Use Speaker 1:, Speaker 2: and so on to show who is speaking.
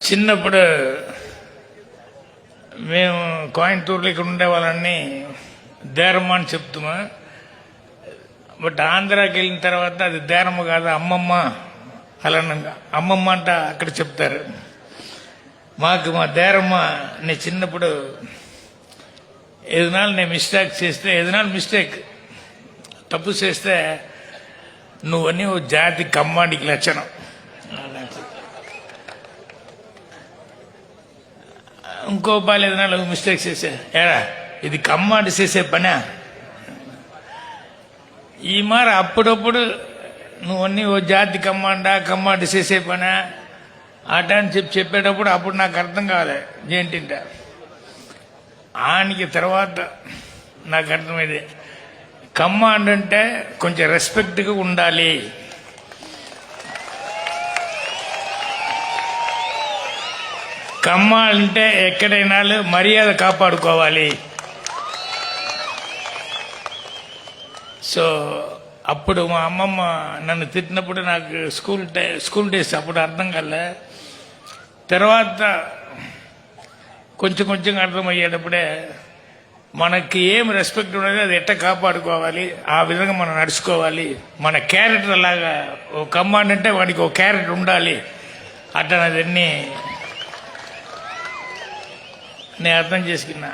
Speaker 1: చిన్నప్పుడు మేము కోయంబత్తూరులో ఇక్కడ ఉండే వాళ్ళని దేరమ్మ అని చెప్తాము. బట్ ఆంధ్రాకి వెళ్ళిన తర్వాత అది దేరమ్మ కాదు, అమ్మమ్మ. అలా అమ్మమ్మ అంట అక్కడ చెప్తారు. మాకు మా దేరమ్మ నేను చిన్నప్పుడు ఏదైనా నేను మిస్టేక్ చేస్తే, ఏదైనా మిస్టేక్ తప్పు చేస్తే నువ్వని ఓ జాతి కమ్మాడికి లక్షణం. ఇంకో బాలు ఏదైనా మిస్టేక్ చేసే, ఏరా ఇది కమ్మాడి చేసే పనా, ఈ మార అప్పుడప్పుడు నువ్వన్నీ ఓ జాతి కమ్మాడి చేసే పనా అట అని చెప్పేటప్పుడు అప్పుడు నాకు అర్థం కాలే ఏంటింట. ఆనికి తర్వాత నాకు అర్థమైంది, కమాండ్ అంటే కొంచెం రెస్పెక్ట్గా ఉండాలి. కమాండ్ అంటే ఎక్కడైనా మర్యాద కాపాడుకోవాలి. సో అప్పుడు మా అమ్మమ్మ నన్ను తిట్టినప్పుడు నాకు స్కూల్ డేస్ అప్పుడు అర్థం కాలే. తర్వాత కొంచెం అర్థమయ్యేటప్పుడే మనకి ఏం రెస్పెక్ట్ ఉన్నది అది ఎట్ట కాపాడుకోవాలి, ఆ విధంగా మనం నడుచుకోవాలి. మన క్యారెక్టర్ లాగా ఓ కమాండ్ అంటే వాడికి ఓ క్యారెక్టర్ ఉండాలి. అట్లా అదన్నీ నేను అర్థం చేసుకున్నా.